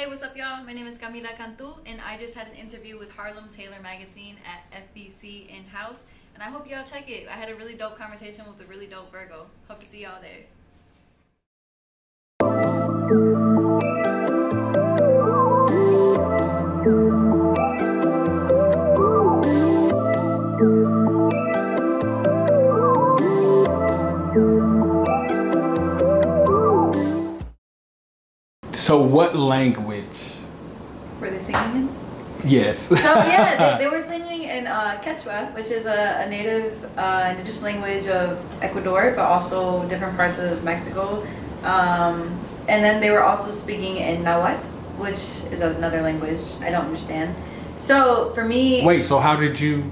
Hey, what's up, y'all? My name is Camilla Cantu, and I just had an interview with Harlem Taylor Magazine at FBC in-house, and I hope y'all check it. I had a really dope conversation with a really dope Virgo. Hope to see y'all there. So what language? Were they singing in? Yes. So yeah, they were singing in Quechua, which is a native indigenous language of Ecuador, but also different parts of Mexico. And then they were also speaking in Nahuatl, which is another language I don't understand. So for me... Wait, so how did you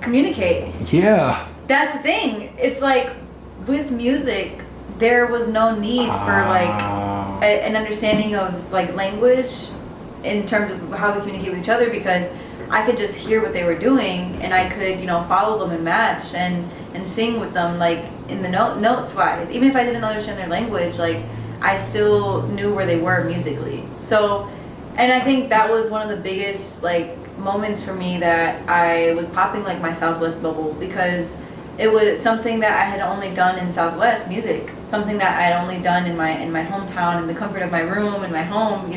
communicate? Yeah. That's the thing. It's like with music, there was no need for an understanding of language in terms of how we communicate with each other, because I could just hear what they were doing and I could follow them and match and sing with them in the notes wise. Even if I didn't understand their language, I still knew where they were musically. So, and I think that was one of the biggest moments for me, that I was popping my Southwest bubble, because it was something that I had only done in Southwest music, something that I had only done in my hometown, in the comfort of my room, in my home.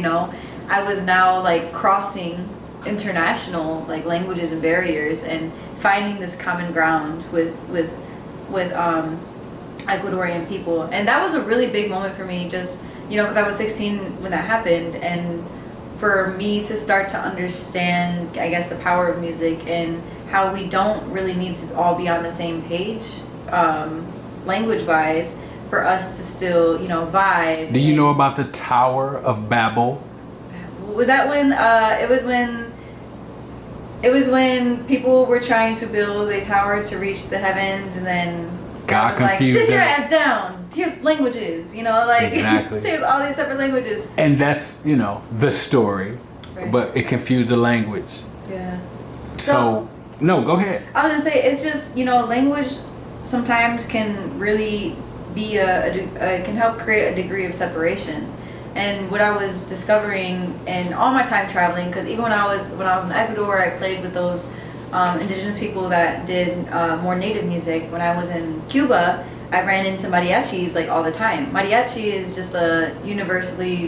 I was now crossing international languages and barriers and finding this common ground with Ecuadorian people, and that was a really big moment for me. Just because I was 16 when that happened, and for me to start to understand, I guess, the power of music and how we don't really need to all be on the same page, language-wise, for us to still, vibe. Do you know about the Tower of Babel? Was that when it was when people were trying to build a tower to reach the heavens, and then God was confused sit your ass down. Here's languages, Exactly. There's all these separate languages. And that's, the story, right. But it confused the language. Yeah. So no, go ahead. I was gonna say, it's just, language sometimes can really be can help create a degree of separation. And what I was discovering in all my time traveling, because even when I was in Ecuador, I played with those indigenous people that did more native music. When I was in Cuba, I ran into mariachis all the time. Mariachi is just a universally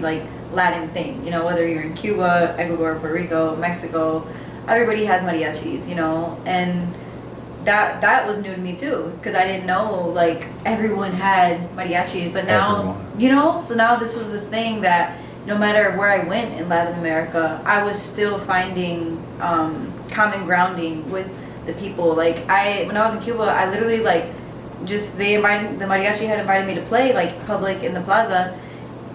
Latin thing. Whether you're in Cuba, Ecuador, Puerto Rico, Mexico, everybody has mariachis. And that was new to me too, because I didn't know everyone had mariachis. But now so now this was this thing that no matter where I went in Latin America, I was still finding common grounding with the people. When I was in Cuba, I literally the mariachi had invited me to play public in the plaza,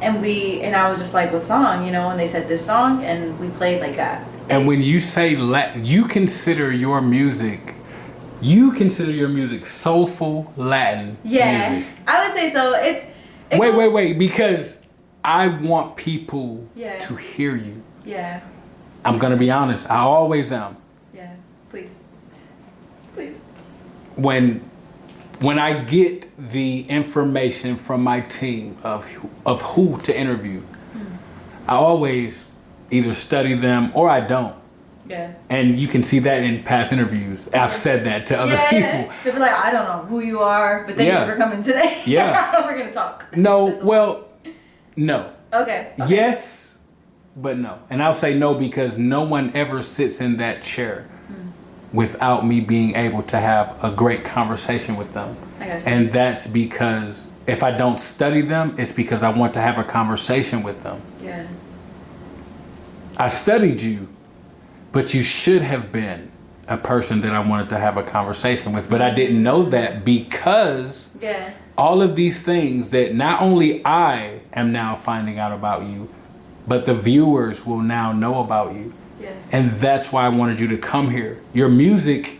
and I was just what song, and they said this song, and we played like that. And when you say Latin, you consider your music soulful Latin music. I would say so. Wait, because I want people to hear you. Yeah. I'm gonna be honest, I always am. Yeah, please. When I get the information from my team of who to interview, I always either study them or I don't. Yeah. And you can see that in past interviews. I've said that to other people. Yeah. They'll be like, I don't know who you are, but thank you for coming today. Yeah. We're gonna talk. No, no. Okay. Yes, but no. And I'll say no because no one ever sits in that chair without me being able to have a great conversation with them. I got you. And that's because if I don't study them, it's because I want to have a conversation with them. Yeah. I studied you, but you should have been a person that I wanted to have a conversation with. But I didn't know that because all of these things that not only I am now finding out about you, but the viewers will now know about you. Yeah. And that's why I wanted you to come here. Your music,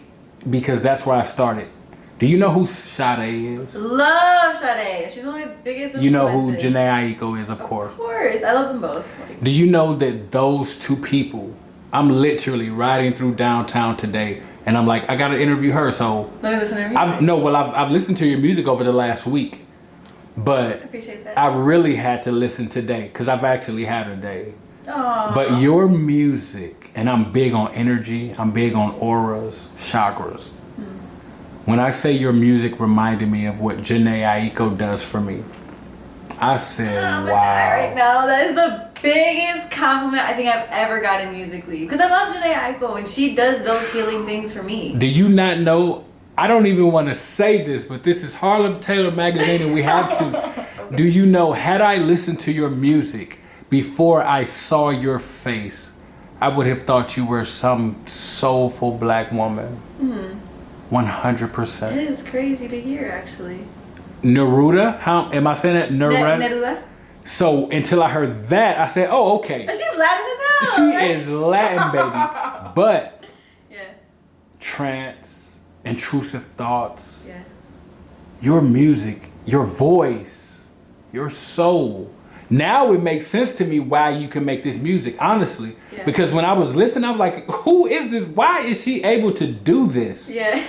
because that's where I started. Do you know who Sade is? Love Sade. She's one of my biggest influences. You know who Janae Aiko is, of course. Of course. I love them both. Do you know that those two people, I'm literally riding through downtown today and I'm like, I gotta interview her. So let me listen to her music. I've listened to your music over the last week, but I appreciate that. I really had to listen today because I've actually had a day. Aww. But your music, and I'm big on energy, I'm big on auras, chakras. When I say your music reminded me of what Janae Aiko does for me, I said, wow. Right now, that is the biggest compliment I think I've ever gotten musically. Because I love Janae Aiko, and she does those healing things for me. Do you not know? I don't even want to say this, but this is Harlem Taylor Magazine, and we have to. Do you know, had I listened to your music before I saw your face, I would have thought you were some soulful black woman. 100%. It is crazy to hear, actually. Neruda? How am I saying that? Neruda? So until I heard that, I said, "Oh, okay." And she's Latin as hell. She right? is Latin, baby. But yeah, trance, intrusive thoughts. Yeah. Your music, your voice, your soul. Now it makes sense to me why you can make this music, honestly. Yeah. Because when I was listening, I was like, "Who is this? Why is she able to do this?" Yeah.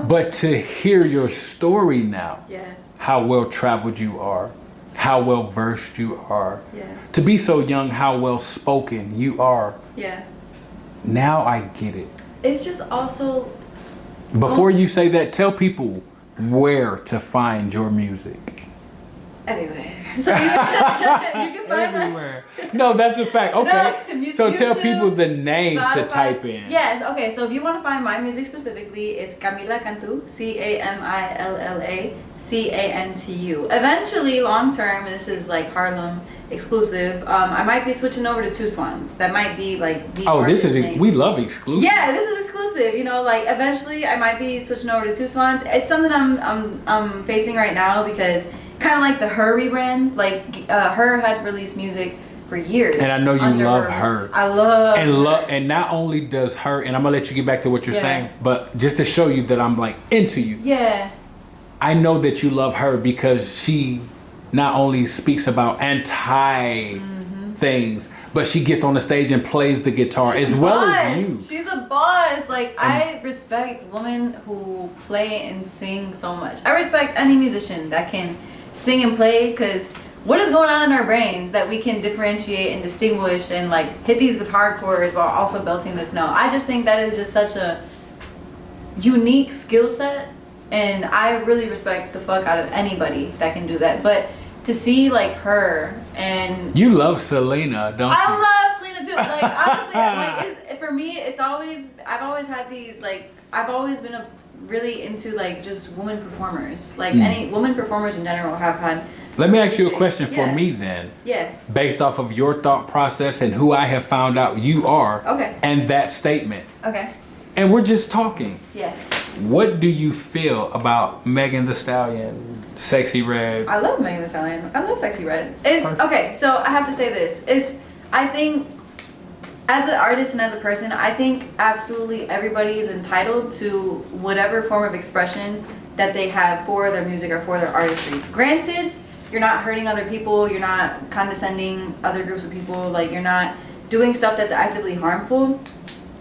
But to hear your story now, yeah, how well traveled you are, how well versed you are, yeah, to be so young, how well spoken you are. Yeah. Now I get it. It's just also. Before you say that, tell people where to find your music. Everywhere. So you can find everywhere. No, that's a fact. Okay. No, so tell YouTube, people the name Spotify. to type in. Yes. Okay. So if you want to find my music specifically, it's Camilla Cantu. Camilla Cantu. Eventually, long term, this is like Harlem exclusive. I might be switching over to Two Swans. That might be like the this is name. we love exclusive. Yeah, this is exclusive. You know, like eventually I might be switching over to Two Swans. It's something I'm facing right now because kind of like the Her rebrand. Like Her had released music for years. And I know you love her. I love her. And not only does Her, and I'm gonna let you get back to what you're saying, but just to show you that I'm like into you. Yeah. I know that you love Her because she not only speaks about anti things, but she gets on the stage and plays the guitar as well as you. She's a boss. Like, I respect women who play and sing so much. I respect any musician that can sing and play, because what is going on in our brains that we can differentiate and distinguish and like hit these guitar chords while also belting this note? I just think that is just such a unique skill set, and I really respect the fuck out of anybody that can do that. But to see like Her, and you love Selena, don't you? I love Selena too. Like honestly, like for me, it's always I've always had these like I've always been really into like just women performers. Like any women performers in general have had. Let me ask you a question for me then. Yeah. Based off of your thought process and who I have found out you are. Okay. And that statement. Okay. And we're just talking. Yeah. What do you feel about Megan Thee Stallion, Sexy Red? I love Megan Thee Stallion. I love Sexy Red. Okay, so I have to say this. I think as an artist and as a person, I think absolutely everybody is entitled to whatever form of expression that they have for their music or for their artistry. Granted, you're not hurting other people, you're not condescending other groups of people, like you're not doing stuff that's actively harmful.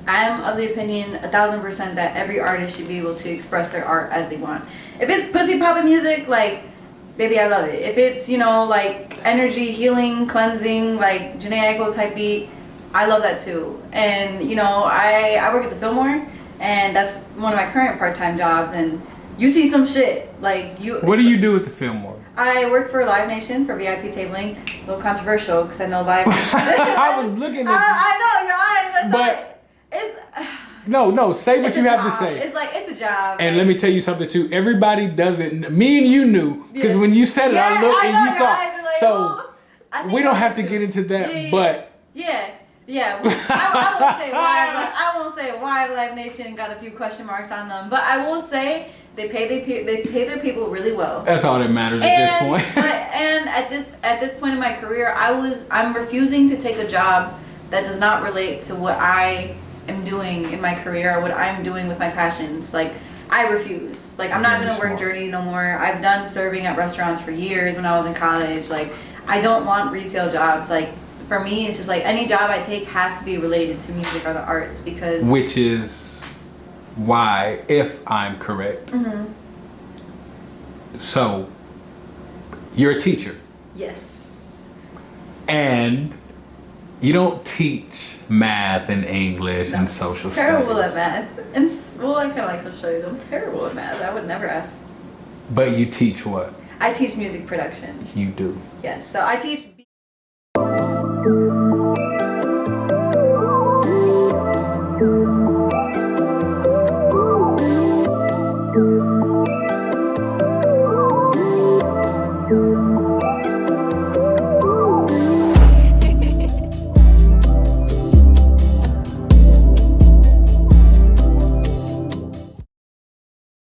I'm of the opinion 1000% that every artist should be able to express their art as they want. If it's pussy poppin' music, like, baby, I love it. If it's, you know, like energy, healing, cleansing, like Janae Aiko type beat, I love that too. And, you know, I work at the Fillmore, and that's one of my current part-time jobs, and you see some shit, like you... What do you do at the Fillmore? I work for Live Nation for VIP tabling. A little controversial, because I know Live Nation... I was looking at you. I know, your eyes, that's but like... It's no, say what you have to say. It's like, it's a job. And let me tell you something too. Everybody doesn't. Me and you knew, because when you said it, I looked and you saw. Like, so we don't have to get into that, but yeah. I won't say why. But I won't say why Live Nation got a few question marks on them. But I will say they pay their people really well. That's all that matters at this point. And at this point in my career, I'm refusing to take a job that does not relate to what I am doing in my career or what I'm doing with my passions. Like, I refuse. Like, I'm not gonna work dirty no more. I've done serving at restaurants for years when I was in college. Like, I don't want retail jobs. Like, for me, it's just like any job I take has to be related to music or the arts, because... Which is why, if I'm correct, so you're a teacher. Yes. And You don't teach math and English and social terrible studies. at math. And well, I kind of like social studies. I'm terrible at math. I would never ask. But you teach what? I teach music production. You do. Yes. So I teach.